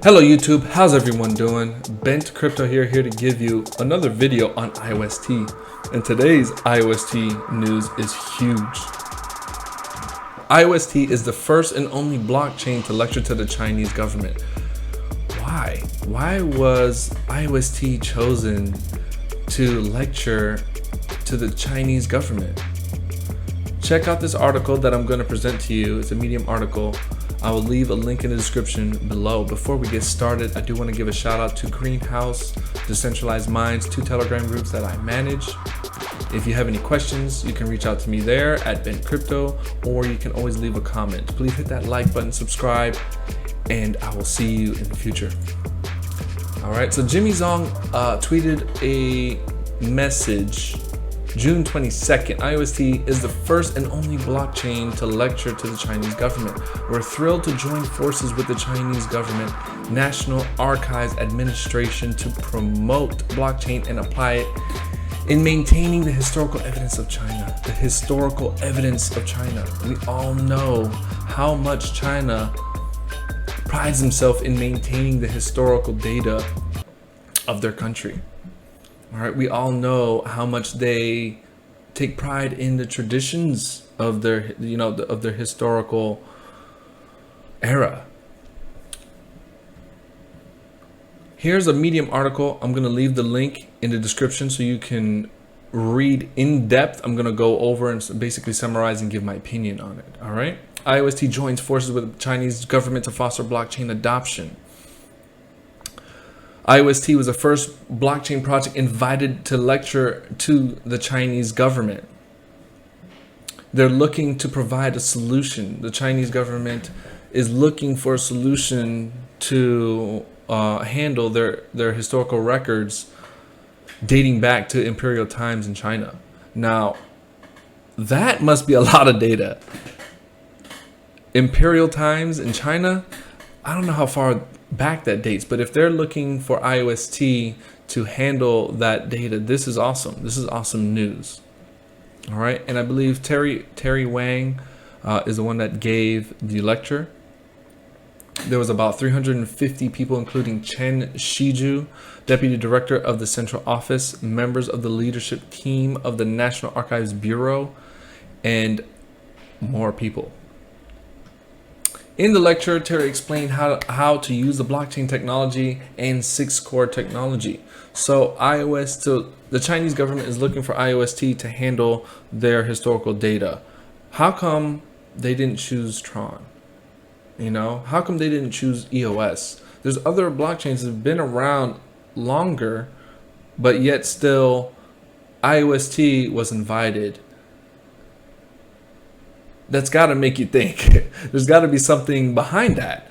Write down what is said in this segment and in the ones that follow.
Hello YouTube, how's everyone doing? Bent Crypto here to give you another video on IOST. And today's IOST news is huge. IOST is the first and only blockchain to lecture to the Chinese government. Why? Why was IOST chosen to lecture to the Chinese government? Check out this article that I'm going to present to you. It's a Medium article. I will leave a link in the description below. Before we get started, I do want to give a shout out to Greenhouse, Decentralized Minds, 2 Telegram groups that I manage. If you have any questions, you can reach out to me there at Bent Crypto, or you can always leave a comment. Please hit that like button, subscribe, and I will see you in the future. All right, so Jimmy Zong tweeted a message June 22nd, IOST is the first and only blockchain to lecture to the Chinese government. We're thrilled to join forces with the Chinese government National Archives Administration to promote blockchain and apply it in maintaining the historical evidence of China. The historical evidence of China. We all know how much China prides themselves in maintaining the historical data of their country. All right, we all know how much they take pride in the traditions of their, of their historical era. Here's a Medium article. I'm going to leave the link in the description so you can read in depth. I'm going to go over and basically summarize and give my opinion on it. All right. IOST joins forces with the Chinese government to foster blockchain adoption. IOST was the first blockchain project invited to lecture to the Chinese government. They're looking to provide a solution. The Chinese government is looking for a solution to handle their historical records dating back to imperial times in China. Now, that must be a lot of data. Imperial times in China, I don't know how far back that dates, but if they're looking for IOST to handle that data, this is awesome. This is awesome news. All right, and I believe Terry Wang is the one that gave the lecture. There was about 350 people, including Chen Shiju, Deputy Director of the Central Office, members of the leadership team of the National Archives Bureau, and more people. In the lecture, Terry explained how to use the blockchain technology and 6-core technology. So the Chinese government is looking for IOST to handle their historical data. How come they didn't choose Tron? How come they didn't choose EOS? There's other blockchains that have been around longer, but yet still IOST was invited. That's got to make you think. There's got to be something behind that.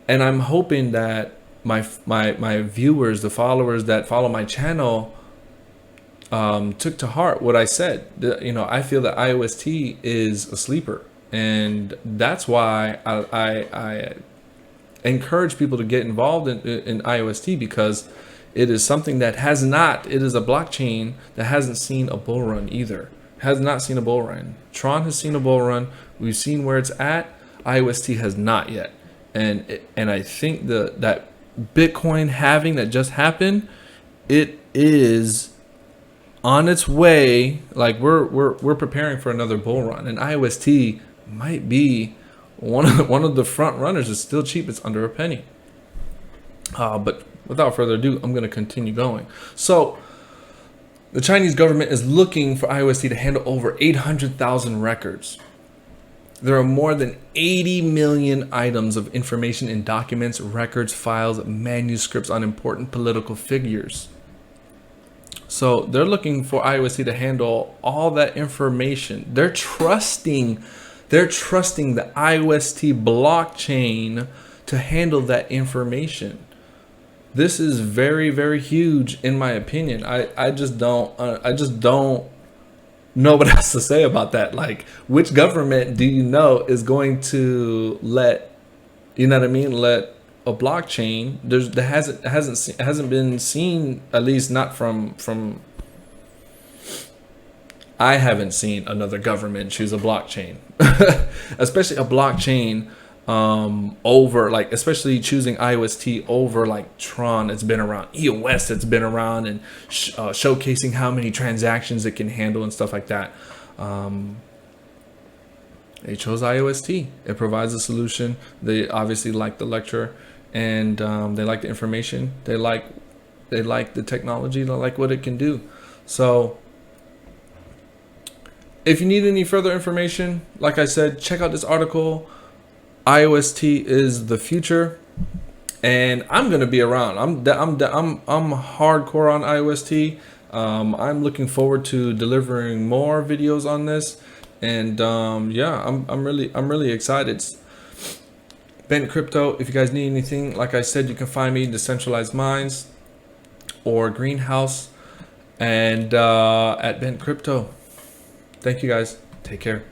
And I'm hoping that my viewers, the followers that follow my channel, took to heart what I said. I feel that IOST is a sleeper. And that's why I encourage people to get involved in IOST, because it is something that it is a blockchain that hasn't seen a bull run either. Has not seen a bull run. Tron has seen a bull run. We've seen where it's at. IOST has not yet. And I think that Bitcoin halving that just happened, it is on its way. Like we're preparing for another bull run, and IOST might be one of the front runners. It's still cheap. It's under a penny. But without further ado, I'm going to continue going. So the Chinese government is looking for IOST to handle over 800,000 records. There are more than 80 million items of information in documents, records, files, manuscripts on important political figures. So they're looking for IOST to handle all that information. They're trusting the IOST blockchain to handle that information. This is very, very huge in my opinion. I just don't know what else to say about that. Like, which government do you know is going to let let a blockchain that hasn't been seen, at least not from I haven't seen another government choose a blockchain, especially a blockchain over, like, especially choosing IOST over like Tron that's been around, EOS that's been around, and showcasing how many transactions it can handle and stuff like that. They chose IOST. It provides a solution. They obviously like the lecture, and they like the information. They like the technology. They like what it can do. So if you need any further information, like I said, check out this article. IOST is the future, and I'm gonna be around. I'm hardcore on IOST. I'm looking forward to delivering more videos on this, and yeah, I'm really excited. Bent Crypto. If you guys need anything, like I said, you can find me Decentralized Minds or Greenhouse, and at Bent Crypto. Thank you guys. Take care.